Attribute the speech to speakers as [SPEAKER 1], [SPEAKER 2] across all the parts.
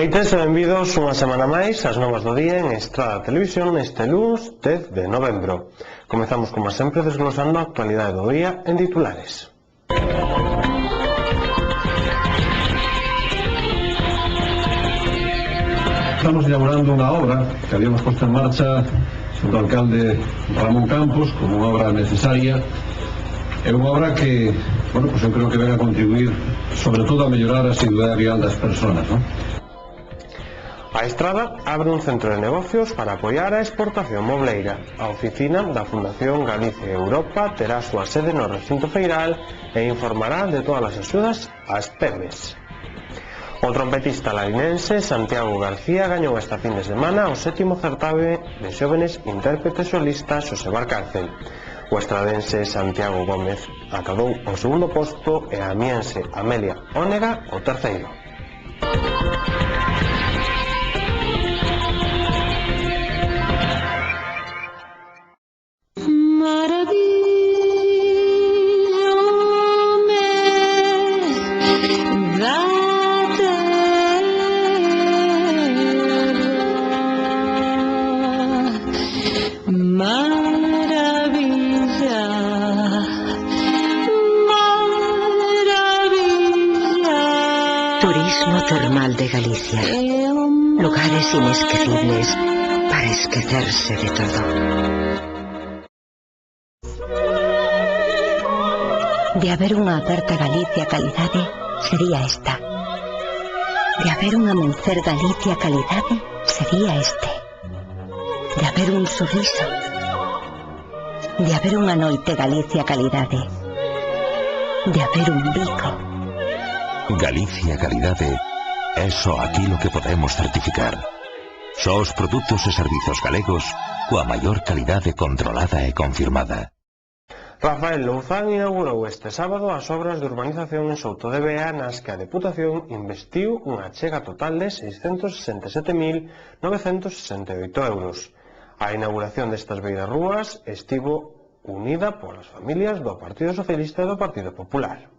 [SPEAKER 1] noites e benvidos unha semana máis ás novas do día en Estrada Televisión neste luns 10 de novembro. Comezamos como sempre desglosando a actualidade do día en titulares.
[SPEAKER 2] Estamos inaugurando unha obra que habíamos posto en marcha junto ao alcalde Ramón Campos como unha obra necesaria. É unha obra que, bueno, pues eu creo que ven a contribuir sobre todo a mellorar a seguridade vial das persoas, non?
[SPEAKER 1] A Estrada abre un centro de negocios para apoiar a exportación mobleira. A oficina da Fundación Galicia Europa terá a súa sede no recinto feiral e informará de todas as axudas ás PEMES. O trompetista larinense Santiago García gañou esta fin de semana o 7º certame de xóvenes intérpretes solistas Xosé Barcárcel. O estradense Santiago Gómez acadou o segundo posto e a amiense Amelia Ónega o terceiro.
[SPEAKER 3] Turismo termal de Galicia. Lugares inesquecibles para esquecerse de todo. De haber unha aperta Galicia calidade, sería esta. De haber un amencer Galicia calidade, sería este. De haber un sorriso. De haber unha noite Galicia calidade. De haber un bico.
[SPEAKER 4] Galicia Calidade é só aquilo que podemos certificar. Só os produtos e servizos galegos coa maior calidade controlada e confirmada.
[SPEAKER 1] Rafael Louzán inaugurou este sábado as obras de urbanización en Souto de Bea nas que a Deputación investiu unha achega total de 667.968 euros. A inauguración destas beirarrúas estivo unida polas familias do Partido Socialista e do Partido Popular.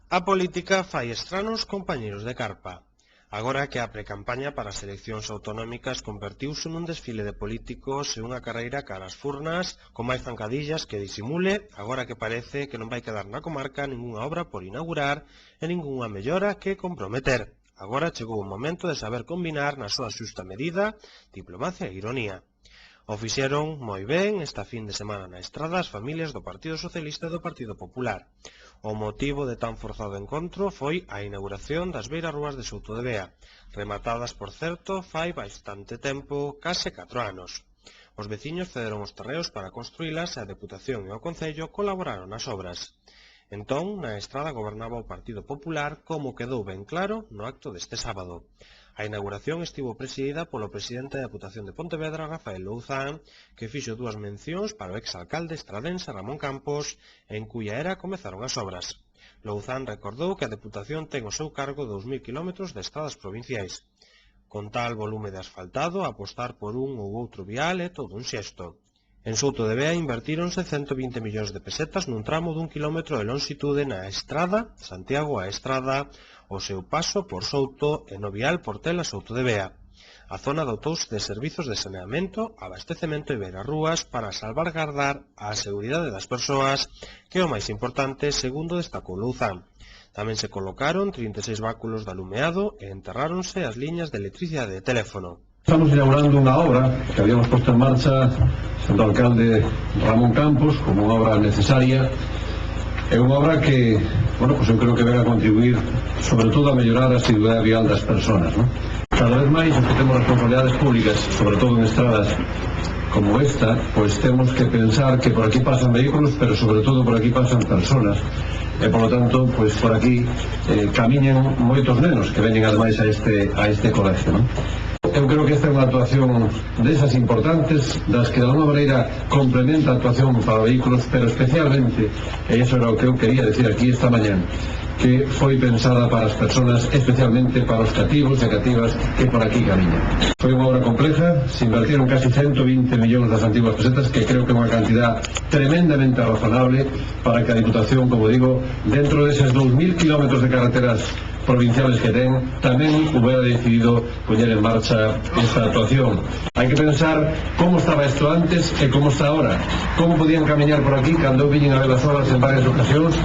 [SPEAKER 1] A política fai estranos compañeros de carpa. Agora que a precampaña para as eleccións autonómicas convertiuse nun desfile de políticos e unha carreira cara ás furnas con máis zancadillas que disimule, agora que parece que non vai quedar na comarca ningunha obra por inaugurar e ningunha mellora que comprometer. Agora chegou o momento de saber combinar na súa xusta medida diplomacia e ironía. O fixeron moi ben esta fin de semana na Estrada as familias do Partido Socialista e do Partido Popular. O motivo de tan forzado encontro foi a inauguración das beirarrúas de Souto de Bea, rematadas, por certo, fai bastante tempo, case 4 anos. Os veciños cederon os terreos para construílas e a Deputación e o Concello colaboraron nas obras. Entón, na Estrada gobernaba o Partido Popular, como quedou ben claro no acto deste sábado. A inauguración estivo presidida polo presidente da Deputación de Pontevedra, Rafael Louzán, que fixo dúas mencións para o exalcalde estradense Ramón Campos, en cuya era comezaron as obras. Louzán recordou que a Deputación ten o seu cargo 2.000 km de estradas provinciais. Con tal volume de asfaltado, apostar por un ou outro vial é todo un xesto. En Souto de Bea invertíronse 120 millóns de pesetas nun tramo dun kilómetro de longitude na Estrada, Santiago a Estrada, o seu paso por Souto e no vial Portela Souto de Bea. A zona dotouse de servizos de saneamento, abastecemento e beirarrúas para salvaguardar a seguridade das persoas, que é o máis importante, segundo destacou Louzán. Tamén se colocaron 36 báculos de alumeado e enterráronse as liñas de electricidade e teléfono.
[SPEAKER 2] Estamos inaugurando unha obra que habíamos posto en marcha junto ao alcalde Ramón Campos como unha obra necesaria. É unha obra que, bueno, pues eu creo que ven a contribuir sobre todo a mellorar a seguridade vial das persoas, non? Cada vez máis os que temos responsabilidades públicas, sobre todo en estradas como esta, pues temos que pensar que por aquí pasan vehículos, pero sobre todo por aquí pasan personas. E, por lo tanto, pues por aquí camiñan moitos nenos que veñen ademais a este colegio, non? Eu creo que esta é unha actuación desas importantes, das que de alguma maneira complementa a actuación para vehículos, pero especialmente, e iso era o que eu quería decir aquí esta mañán, que foi pensada para as persoas, especialmente para os cativos e cativas que por aquí camiñan. Foi unha obra compleja, se invertiron casi 120 millóns das antiguas pesetas, que creo que é unha cantidad tremendamente razonable para que a Diputación, como digo, dentro deses 2.000 kilómetros de carreteras provinciales que ten, tamén hubiera decidido poñer en marcha esta actuación. Hai que pensar como estaba isto antes e como está ahora, como podían camiñar por aquí cando viñen a ver as obras en varias ocasións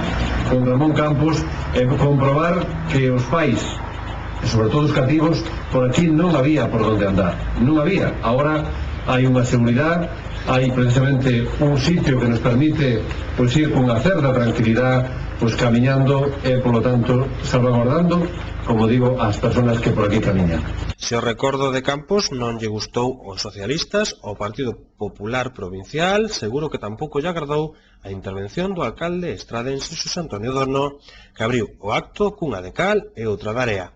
[SPEAKER 2] con Ramón Campos e comprobar que os pais e sobre todo os cativos por aquí non había por onde andar, non había. Ahora hai unha seguridade, hai precisamente un sitio que nos permite pois ir con unha certa tranquilidade pois camiñando e polo tanto salvaguardando, como digo, as persoas que por aquí camiñan.
[SPEAKER 1] Se o recordo de Campos non lle gustou aos socialistas, ao Partido Popular Provincial seguro que tampouco lle agradou a intervención do alcalde estradense Xosé Antonio Dono, que abriu o acto cunha de cal e outra de area,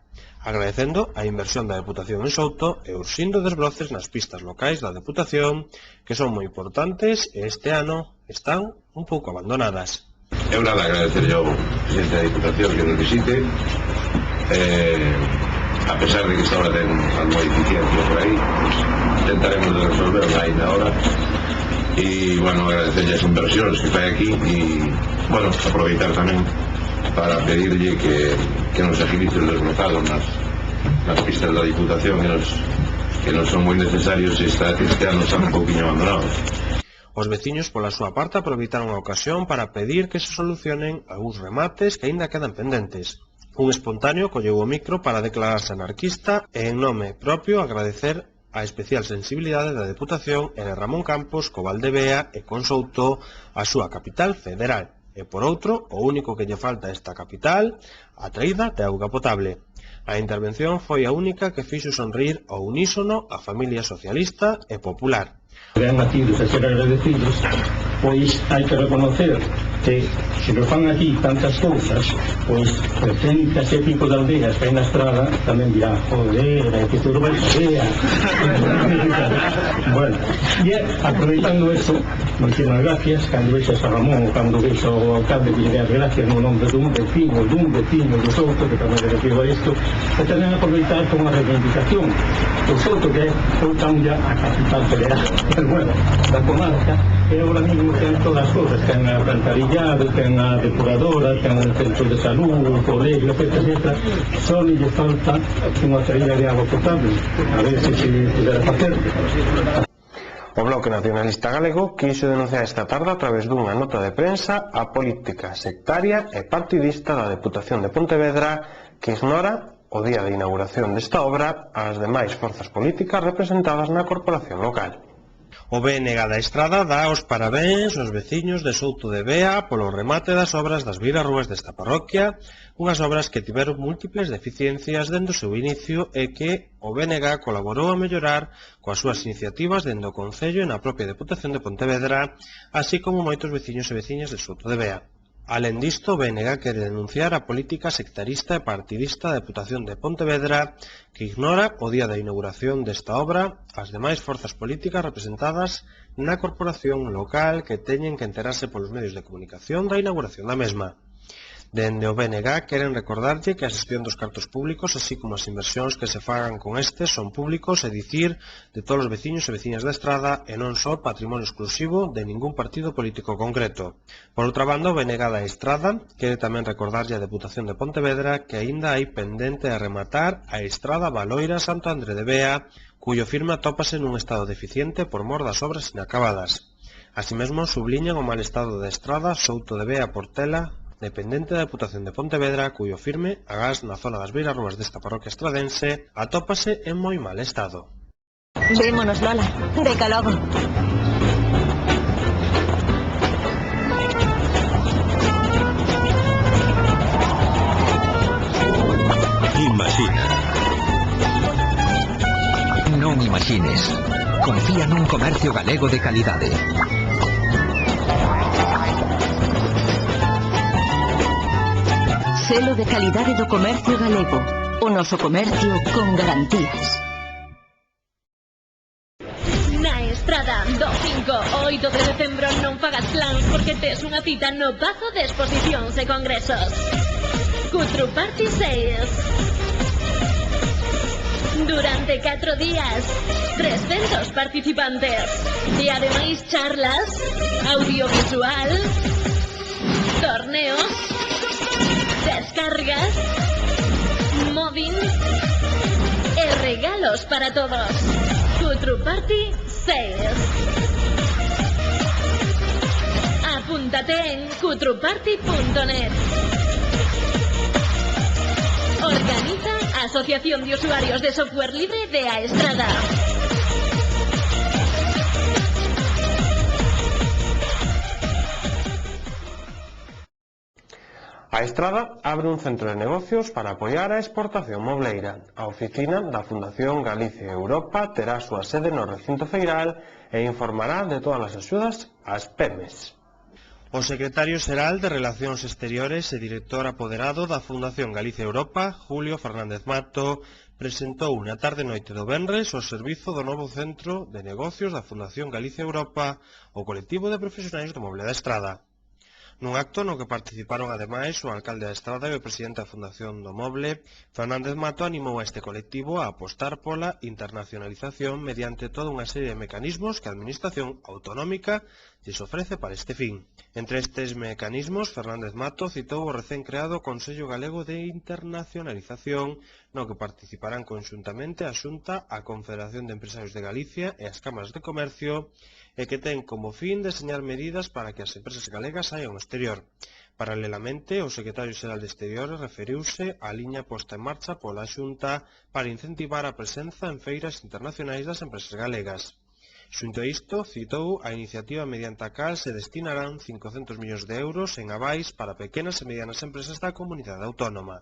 [SPEAKER 1] agradecendo a inversión da Deputación en Souto e urxindo desbroces nas pistas locais da Deputación, que son moi importantes e este ano están un pouco abandonadas.
[SPEAKER 5] Eu nada agradecerlle ao presidente da Diputación que nos visite, a pesar de que esta hora ten algo de eficiencia por aí, pues, intentaremos de resolver aí na hora e, bueno, agradecerlle as inversións que fai aquí e, bueno, aproveitar tamén para pedirlle que nos agilice os desbrozados nas pistas da Diputación que nos son moi necesarios e este ano están un pouquinho abandonados.
[SPEAKER 1] Os veciños, pola súa parte, aproveitaron a ocasión para pedir que se solucionen algúns remates que aínda quedan pendentes. Un espontáneo colleu o micro para declararse anarquista e, en nome propio, agradecer a especial sensibilidade da Deputación e de Ramón Campos, co Valdebea e con Souto, a súa capital federal. E, por outro, o único que lle falta a esta capital, a traída de auga potable. A intervención foi a única que fixo sonrir ao unísono a familia socialista e popular.
[SPEAKER 6] Ben nacidos e ser agradecidos, pois hai que reconocer que se nos fan aquí tantas cousas, pois recentas e pico de aldeas que hai na estrada tamén dirán, joder, que todo vai a bueno, e aproveitando eso, moitísimas gracias, cando vexas a Ramón ou cando vexas ao alcalde que lle dé as gracias no nome dun vecino do Souto, que tamén le refiro a isto, e tamén aproveitar con a reivindicación do Souto, que é Outaulla a capital federal, bueno, da comarca, e agora mesmo ten todas as cousas, ten a alcantarillado, ten a depuradora, ten o centro de salud, o colegio, etc. Só lle falta unha traída de agua potable, a ver se pudera facer.
[SPEAKER 1] O Bloque Nacionalista Galego quixo denunciar esta tarde a través dunha nota de prensa a política sectaria e partidista da Deputación de Pontevedra que ignora o día de inauguración desta obra ás demais forzas políticas representadas na corporación local. O BNG da Estrada dá os parabéns aos veciños de Souto de Bea polo remate das obras das virarrúas desta parroquia, unhas obras que tiveron múltiples deficiencias dende o seu inicio e que o BNG colaborou a mellorar coas súas iniciativas dende o Concello e na propia Deputación de Pontevedra, así como moitos veciños e veciñas de Souto de Bea. Alén disto, o BNG quere denunciar a política sectarista e partidista da Deputación de Pontevedra que ignora o día da inauguración desta obra as demais forzas políticas representadas na corporación local que teñen que enterarse polos medios de comunicación da inauguración da mesma. Dende o BNG queren recordarlle que a xestión dos cartos públicos, así como as inversións que se fagan con estes, son públicos, é dicir, de todos os veciños e veciñas da Estrada e non só patrimonio exclusivo de ningún partido político concreto. Por outra banda, o BNG da Estrada quere tamén recordarlle a Deputación de Pontevedra que aínda hai pendente a rematar a Estrada Baloira-Santo André de Bea, cuyo firme atópase nun estado deficiente por mor das obras inacabadas. Así mesmo, subliñan o mal estado da Estrada Souto de Bea-Portela, dependente da Deputación de Pontevedra, cuyo firme, agás na zona das beirarrúas desta parroquia estradense, atópase en moi mal estado.
[SPEAKER 3] Vémonos, Lola. Deca logo.
[SPEAKER 4] Imagina.
[SPEAKER 7] Non imagines. Confía nun comercio galego de calidade.
[SPEAKER 3] Selo de calidade do comercio galego. O noso comercio con garantías.
[SPEAKER 8] Na Estrada, do 5 ao 8 de decembro non fagas plans porque tes unha cita no Pazo de Exposicións e Congresos. Cutru Party Sales. Durante 4 días, 300 participantes. E ademais charlas, audiovisual, torneos, descargas fin e regalos para todos. Cutru Party Sales. Apúntate en cutruparty.net. Organiza Asociación de Usuarios de Software Libre de A Estrada.
[SPEAKER 1] A Estrada abre un centro de negocios para apoiar a exportación mobleira. A oficina da Fundación Galicia Europa terá a súa sede no recinto feiral e informará de todas as axudas ás PEMES. O secretario xeral de Relacións Exteriores e director apoderado da Fundación Galicia Europa, Julio Fernández Mato, presentou na tarde-noite do venres o servizo do novo centro de negocios da Fundación Galicia Europa, o colectivo de profesionais do moble da Estrada. Nun acto no que participaron ademais o alcalde da Estrada e o presidente da Fundación do Moble, Fernández Mato animou a este colectivo a apostar pola internacionalización mediante toda unha serie de mecanismos que a Administración Autonómica lles ofrece para este fin. Entre estes mecanismos, Fernández Mato citou o recén creado Consello Galego de Internacionalización, no que participarán conxuntamente a Xunta, a Confederación de Empresarios de Galicia e as Cámaras de Comercio, e que ten como fin deseñar medidas para que as empresas galegas saian ao exterior. Paralelamente, o secretario xeral de Exteriores referiuse á liña posta en marcha pola Xunta para incentivar a presenza en feiras internacionais das empresas galegas. Xunto a isto, citou a iniciativa mediante a cal se destinarán 500 millóns de euros en avais para pequenas e medianas empresas da comunidade autónoma.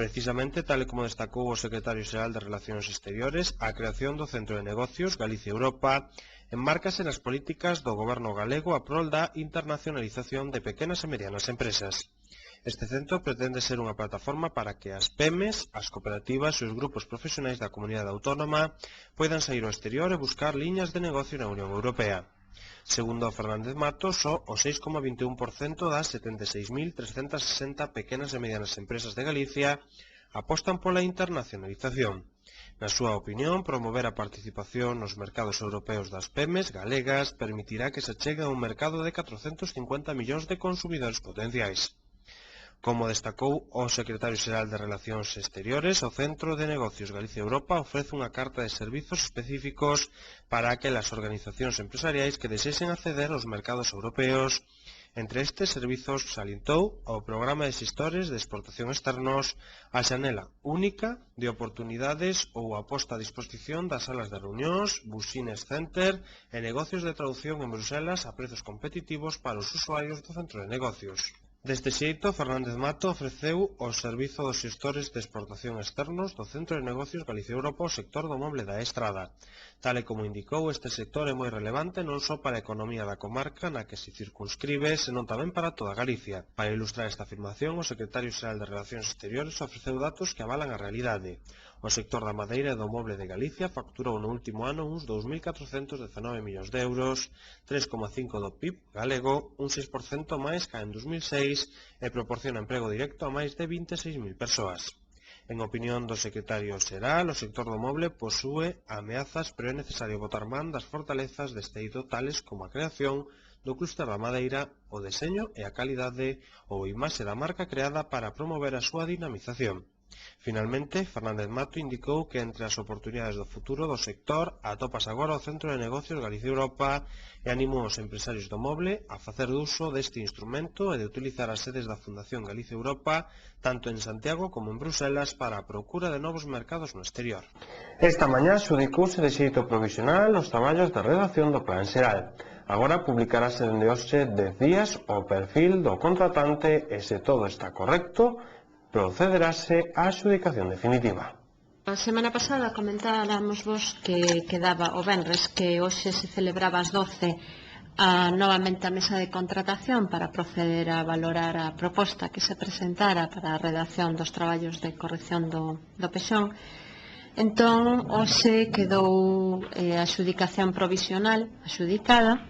[SPEAKER 1] Precisamente, tal e como destacou o secretario xeral de Relacións Exteriores, a creación do Centro de Negocios Galicia Europa enmárcase nas políticas do goberno galego a prol da internacionalización de pequenas e medianas empresas. Este centro pretende ser unha plataforma para que as PEMES, as cooperativas e os grupos profesionais da comunidade autónoma poidan sair ao exterior e buscar liñas de negocio na Unión Europea. Segundo Fernández Mato, só o 6,21% das 76.360 pequenas e medianas empresas de Galicia apostan pola internacionalización. Na súa opinión, promover a participación nos mercados europeos das PEMES galegas permitirá que se chegue a un mercado de 450 millóns de consumidores potenciais. Como destacou o secretario xeral de Relacións Exteriores, o Centro de Negocios Galicia Europa ofrece unha carta de servizos específicos para aquelas organizacións empresariais que desexen acceder aos mercados europeos. Entre estes servizos salientou o programa de xestores de exportación externos, a xanela única de oportunidades ou a posta a disposición das salas de reunións, business center e negocios de traducción en Bruselas a prezos competitivos para os usuarios do centro de negocios. Deste xeito, Fernández Mato ofreceu o servizo dos xestores de exportación externos do Centro de Negocios Galicia Europa ao sector do moble da Estrada. Tal e como indicou, este sector é moi relevante non só para a economía da comarca na que se circunscribe, senón tamén para toda Galicia. Para ilustrar esta afirmación, o secretario xeral de Relacións Exteriores ofreceu datos que avalan a realidade. O sector da madeira e do moble de Galicia facturou no último ano uns 2.419 millóns de euros, 3,5% do PIB galego, un 6% máis ca en 2006 e proporciona emprego directo a máis de 26.000 persoas. En opinión do secretario xeral, o sector do moble posúe ameazas, pero é necesario botar man das fortalezas deste eido tales como a creación do clúster da madeira, o deseño e a calidade ou imaxe da marca creada para promover a súa dinamización. Finalmente, Fernández Mato indicou que entre as oportunidades do futuro do sector atopas agora o Centro de Negocios Galicia Europa e animou os empresarios do moble a facer uso deste instrumento e de utilizar as sedes da Fundación Galicia Europa tanto en Santiago como en Bruselas para a procura de novos mercados no exterior. Esta mañá xudicouse de xeito provisional os traballos de redacción do Plan Xeral. Agora publicarase dende hoxe 10 días o perfil do contratante e se todo está correcto, procederase á adxudicación definitiva.
[SPEAKER 9] A semana pasada comentábamos vos que quedaba o venres que hoxe se celebraba ás 12 novamente a mesa de contratación para proceder a valorar a proposta que se presentara para a redacción dos traballos de corrección do pexón. Entón, hoxe quedou a adxudicación provisional adxudicada.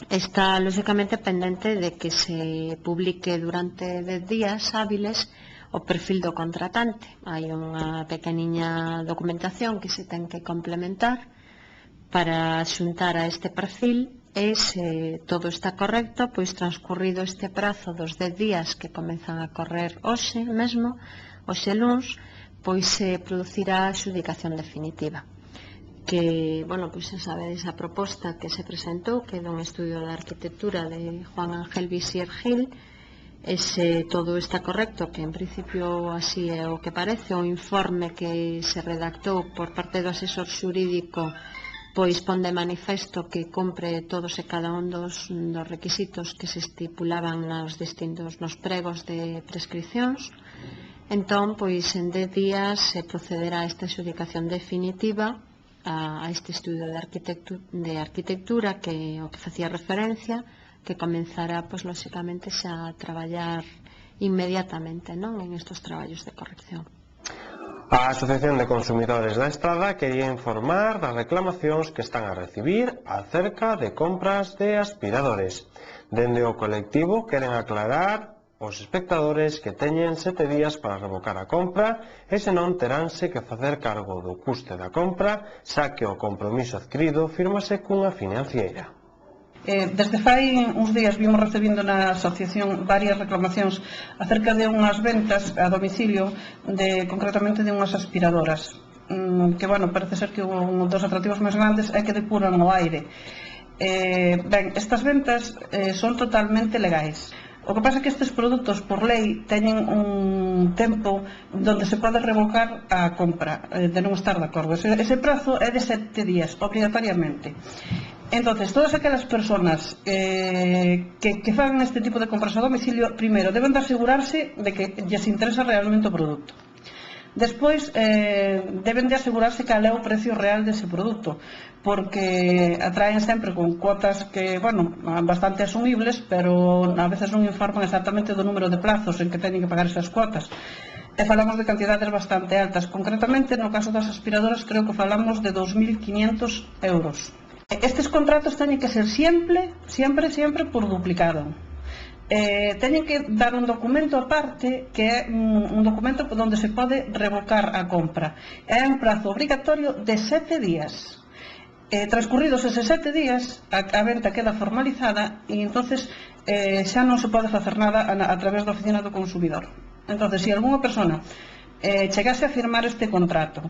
[SPEAKER 9] Está, lógicamente, pendente de que se publique durante 10 días hábiles o perfil do contratante. Hai unha pequeniña documentación que se ten que complementar para xuntar a este perfil e se todo está correcto, pois transcurrido este prazo dos 10 días que comezan a correr hoxe mesmo, hoxe luns, pois se producirá a xudicación definitiva, que, bueno, pois xa sabedes a proposta que se presentou, que é dun estudio de arquitectura de Juan Ángel Visier Gil. Se todo está correcto, que en principio así é o que parece, o informe que se redactou por parte do asesor xurídico pois pon de manifesto que cumpre todos e cada un dos requisitos que se estipulaban nos pregos de prescripcións. Entón, pois en 10 días se procederá a esta xudicación definitiva a este estudio de arquitectura que o que facía referencia, que comenzará, pois, lóxicamente, xa a traballar inmediatamente, non, en estes traballos de corrección.
[SPEAKER 1] A Asociación de Consumidores da Estrada quería informar das reclamacións que están a recibir acerca de compras de aspiradores. Dende o colectivo queren aclarar os espectadores que teñen 7 días para revocar a compra e senón teránse que facer cargo do custe da compra, xa que o compromiso adquirido fírmase cunha financiera.
[SPEAKER 10] Desde fai uns días vimos recibindo na asociación varias reclamacións acerca de unhas ventas a domicilio, concretamente de unhas aspiradoras, que, bueno, parece ser que un dos atractivos máis grandes é que depuran o aire. Ben, estas ventas son totalmente legais. O que pasa é que estes produtos, por lei, teñen un tempo onde se pode revocar a compra, de non estar de acordo. Ese prazo é de 7 días, obrigatoriamente. Entonces, todas aquelas persoas que fagan este tipo de compras a domicilio, primeiro, deben de asegurarse de que lles interesa realmente o produto. Despois, deben de asegurarse cal é o precio real dese produto, porque atraen sempre con cuotas que, bueno, bastante asumibles, pero a veces non informan exactamente do número de plazos en que teñen que pagar esas cuotas. E falamos de cantidades bastante altas. Concretamente, no caso das aspiradoras, creo que falamos de 2.500 euros. Estes contratos teñen que ser sempre por duplicado. Teñen que dar un documento aparte, que é un documento onde se pode revocar a compra. É un prazo obrigatorio de 7 días. Transcurridos eses 7 días, a venta queda formalizada e entonces xa non se pode facer nada a través da oficina do consumidor. Entonces, se algunha persona chegase a firmar este contrato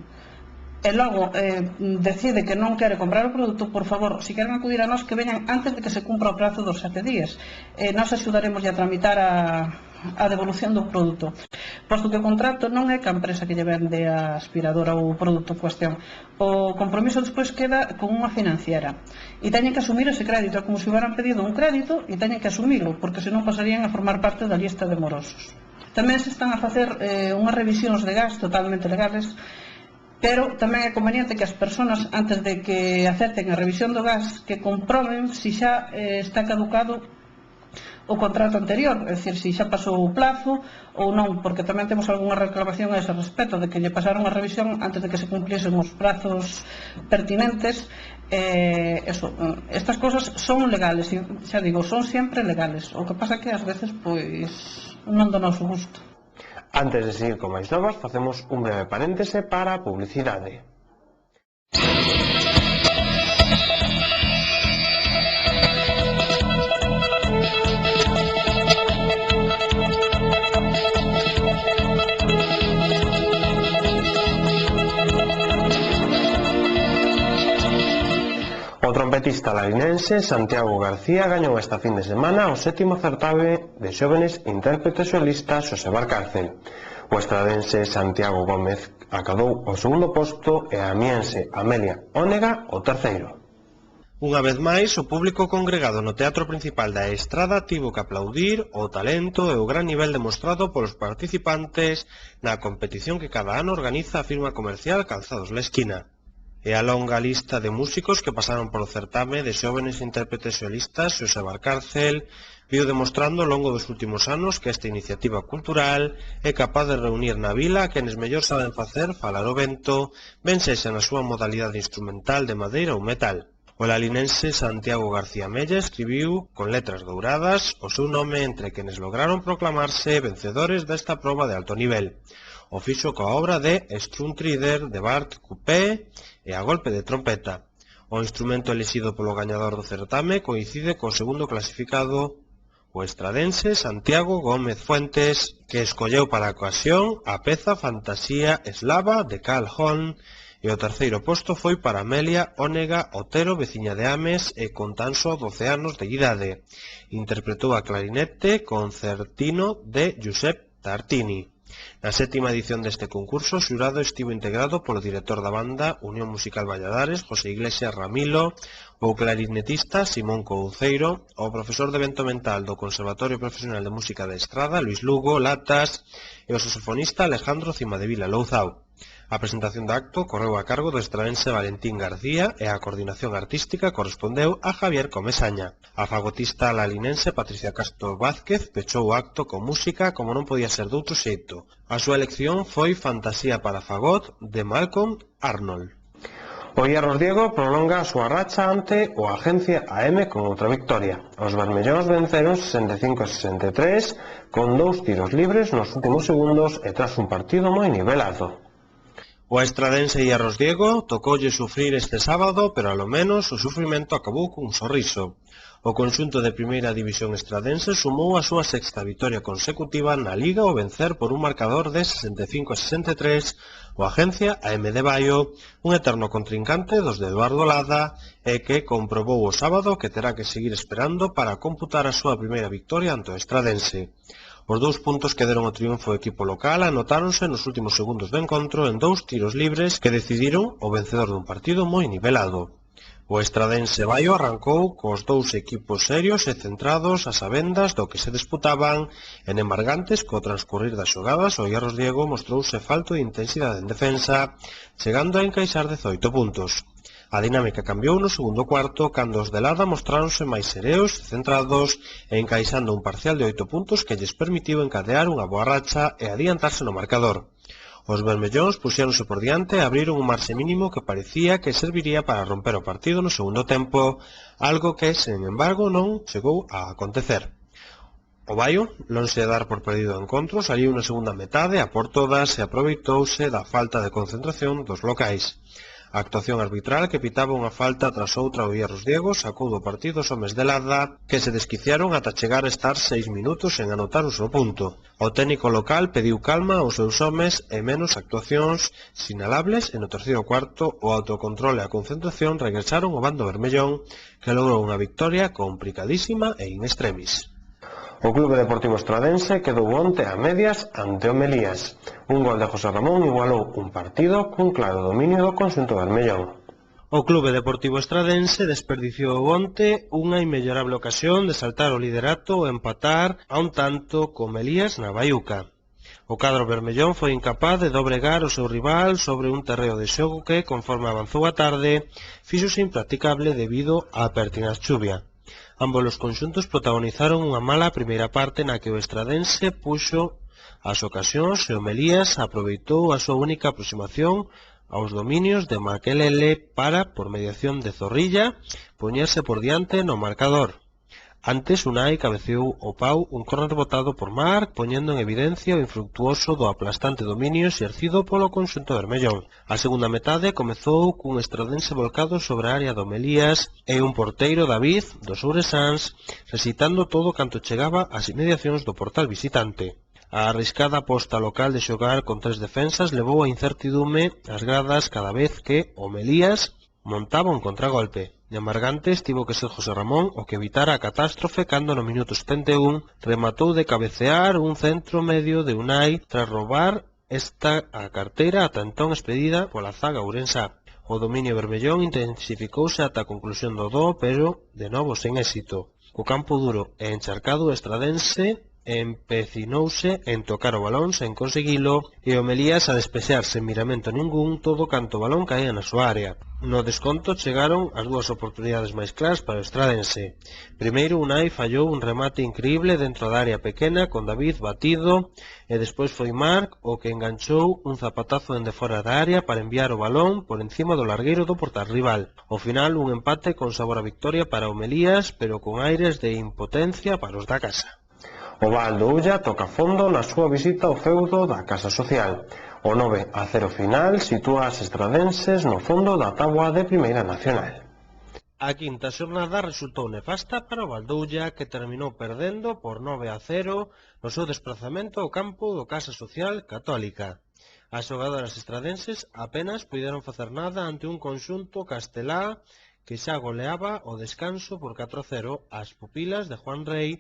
[SPEAKER 10] e logo decide que non quere comprar o produto, por favor, se queren acudir a nós, que veñan antes de que se cumpra o prazo dos 7 días. Nós axudaremos a tramitar a devolución do produto, posto que o contrato non é que a empresa que lle vende a aspiradora ou o produto en cuestión. O compromiso despois queda con unha financiera e teñen que asumir ese crédito, como se hubieran pedido un crédito e teñen que asumilo, porque senón pasarían a formar parte da lista de morosos. Tamén se están a facer unhas revisións de gas totalmente legales, pero tamén é conveniente que as persoas, antes de que acepten a revisión do gas, que comproben se xa está caducado o contrato anterior, é dicir, se xa pasou o plazo ou non, porque tamén temos algunha reclamación a ese respecto, de que lle pasaron a revisión antes de que se cumpliesen os prazos pertinentes. Estas cosas son legales, xa digo, son sempre legales. O que pasa que ás veces, pois, non do noso gusto.
[SPEAKER 1] Antes de seguir con máis novas, facemos un breve paréntese para a publicidade. O trompetista larinense Santiago García gañou esta fin de semana o 7º certame de xóvenes intérpretes solistas Xosé Valcárcel. O estradense Santiago Gómez acadou o 2º posto e a amiense Amelia Ónega o 3º. Unha vez máis, o público congregado no Teatro Principal da Estrada tivo que aplaudir o talento e o gran nivel demostrado polos participantes na competición que cada ano organiza a firma comercial Calzados La Esquina. E a longa lista de músicos que pasaron polo certame de xóvenes intérpretes solistas Xosé Valcárcel viu demostrando ao longo dos últimos anos que esta iniciativa cultural é capaz de reunir na vila a quenes mellor saben facer falar o vento, ben sexa na súa modalidade instrumental de madeira ou metal. O lalinense Santiago García Mella escribiu con letras douradas o seu nome entre quenes lograron proclamarse vencedores desta proba de alto nivel. O fixo coa obra de Struntrider de Bart Coupé e a golpe de trompeta. O instrumento elixido polo gañador do certame coincide co segundo clasificado, o estradense Santiago Gómez Fuentes, que escolleu para a ocasión a peza Fantasía Eslava de Carl Holm, e o terceiro posto foi para Amelia Ónega Otero, veciña de Ames e con tan só 12 anos de idade. Interpretou a clarinete Concertino de Giuseppe Tartini. Na sétima edición deste concurso, o xurado estivo integrado polo director da banda Unión Musical Valladares, José Iglesias Ramilo, o clarinetista Simón Couceiro, o profesor de vento mental do Conservatorio Profesional de Música de Estrada, Luis Lugo Latas, e o saxofonista Alejandro Cimadevila Louzao. A presentación do acto correu a cargo do estradense Valentín García e a coordinación artística correspondeu a Javier Comesaña. A fagotista lalinense Patricia Castro Vázquez pechou o acto con música como non podía ser doutro xeito. A súa elección foi Fantasía para fagot de Malcolm Arnold. O Hierros Diego prolonga a súa racha ante o Agencia AM con outra victoria. Os vermellóns venceron 65-63 con 2 tiros libres nos últimos segundos e tras un partido moi nivelado. O estradense Hierros Diego tocoulle sufrir este sábado, pero alo menos o sufrimento acabou cun sorriso. O conxunto de primeira división estradense sumou a súa sexta vitoria consecutiva na Liga ao vencer por un marcador de 65-63 o Agencia AM de Baio, un eterno contrincante dos de Eduardo Lada, e que comprobou o sábado que terá que seguir esperando para computar a súa primeira victoria ante o estradense. Os 2 puntos que deron o triunfo ao equipo local anotáronse nos últimos segundos do encontro en 2 tiros libres que decidiron o vencedor dun partido moi nivelado. O estradense Baio arrancou cos 2 equipos serios e centrados a sabendas do que se disputaban en embargantes co transcurrir das xogadas. O Hierros Diego mostrouse falto de intensidade en defensa, chegando a encaixar 18 puntos. A dinámica cambiou no segundo cuarto, cando os de Lada mostráronse máis sereos, centrados e encaixando un parcial de 8 puntos que lles permitiu encadear unha boa racha e adiantarse no marcador. Os vermellóns puxéronse por diante e abriron un marxe mínimo que parecía que serviría para romper o partido no segundo tempo, algo que, sen embargo, non chegou a acontecer. O Baio, lonxe de dar por perdido o encontro, saliu na segunda metade a por todas e aproveitouse da falta de concentración dos locais. A actuación arbitral que pitaba unha falta tras outra ao Hierros Diego sacou do partido os homes de Lada, que se desquiciaron ata chegar a estar 6 minutos sen anotar un só punto. O técnico local pediu calma aos seus homes e menos actuacións sinalables, e no terceiro cuarto o autocontrol e a concentración regresaron ao bando vermellón, que logrou unha victoria complicadísima e in extremis. O Clube Deportivo Estradense quedou onte a medias ante o Melías. Un gol de José Ramón igualou un partido cun claro dominio do conxunto vermellón. O Clube Deportivo Estradense desperdiciou onte unha inmellorable ocasión de saltar o liderato ou empatar a un tanto co Melías na Baiuca. O cadro vermellón foi incapaz de dobregar o seu rival sobre un terreo de xogo que, conforme avanzou a tarde, fíxose impracticable debido á pertinaz chuvia. Ambos os conxuntos protagonizaron unha mala primeira parte na que o estradense puxo as ocasións e o Melías aproveitou a súa única aproximación aos dominios de Makelele para, por mediación de Zorrilla, poñerse por diante no marcador. Antes, Unai cabeceou o pau un córner botado por Marc, poñendo en evidencia o infructuoso do aplastante dominio exercido polo conxunto vermellón. A segunda metade comezou cun estradense volcado sobre a área do Melías e un porteiro, David, dos Ouresans, recitando todo canto chegaba ás inmediacións do portal visitante. A arriscada aposta local de xogar con 3 defensas levou a incertidume ás gradas cada vez que o Melías montaba un contragolpe. De Amargantes tivo que ser José Ramón o que evitara a catástrofe cando no minuto 71 rematou de cabecear un centro medio de Unai tras roubar esta a carteira ata entón expedida pola zaga ourensá. O dominio vermellón intensificouse ata a conclusión do do, pero de novo sen éxito. O campo duro e encharcado estradense empecinouse en tocar o balón sen conseguilo e o Melías a despexar sen miramento ningún todo canto o balón caía na súa área. No desconto chegaron as 2 oportunidades máis claras para o estradense. Primeiro, Unai fallou un remate increíble dentro da área pequena con David batido e despois foi Marc o que enganchou un zapatazo dende fora da área para enviar o balón por encima do largueiro do portal rival. Ao final, un empate con sabor a victoria para o Melías, pero con aires de impotencia para os da casa. O Val do Ulla toca fondo na súa visita ao feudo da Casa Social. O 9-0 final sitúa as estradenses no fondo da táboa de Primeira Nacional. A quinta xornada resultou nefasta para o Valdoulla, que terminou perdendo por 9-0 no seu desplazamento ao campo do Casa Social Católica. As xogadoras estradenses apenas puideron facer nada ante un conxunto castelá que xa goleaba o descanso por 4-0 ás pupilas de Juan Rei,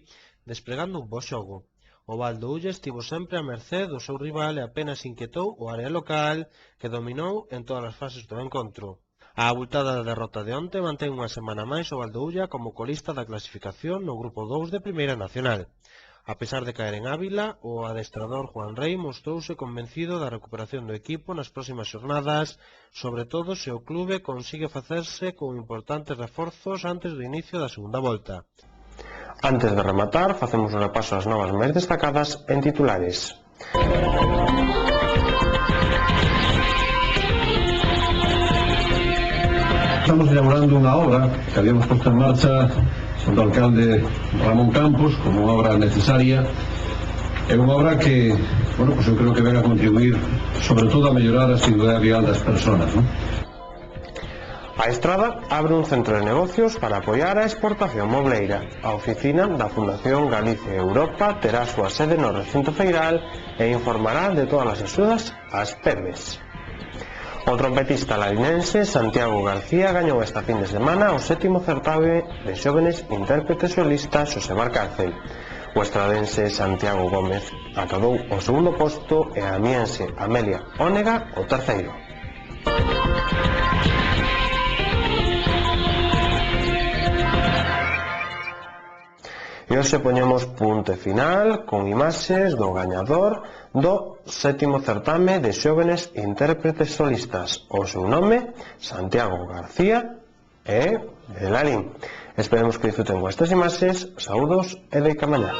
[SPEAKER 1] desplegando un bo xogo. O Valdoulla estivo sempre a merced do seu rival e apenas inquietou o área local, que dominou en todas as fases do encontro. A abultada derrota de onte mantén unha semana máis o Valdoulla como colista da clasificación no grupo 2 de Primeira Nacional. A pesar de caer en Ávila, o adestrador Juan Rei mostrouse convencido da recuperación do equipo nas próximas xornadas, sobre todo se o clube consigue facerse con importantes reforzos antes do inicio da segunda volta.
[SPEAKER 11] Antes de rematar, facemos un repaso ás novas máis destacadas en titulares.
[SPEAKER 2] Estamos elaborando unha obra que habíamos posto en marcha junto ao alcalde Ramón Campos como unha obra necesaria. É unha obra que, bueno, pues eu creo que ven a contribuir sobre todo a mellorar a seguridade vial das persoas, ¿no?
[SPEAKER 11] A Estrada abre un centro de negocios para apoiar a exportación mobleira. A oficina da Fundación Galicia Europa terá a súa sede no recinto feiral e informará de todas as axudas ás PEMES. O trompetista larinense Santiago García gañou esta fin de semana o 7º certame de xóvenes intérpretes solistas Xosé Barcárcel. O estradense Santiago Gómez acadou o segundo posto e a amiense Amelia Ónega o terceiro. E hoxe poñemos punto final con imaxes do gañador do 7º certame de xóvenes intérpretes solistas. O seu nome, Santiago García e de Lalín. Esperemos que disfruten con estas imaxes. Saúdos e de camañá.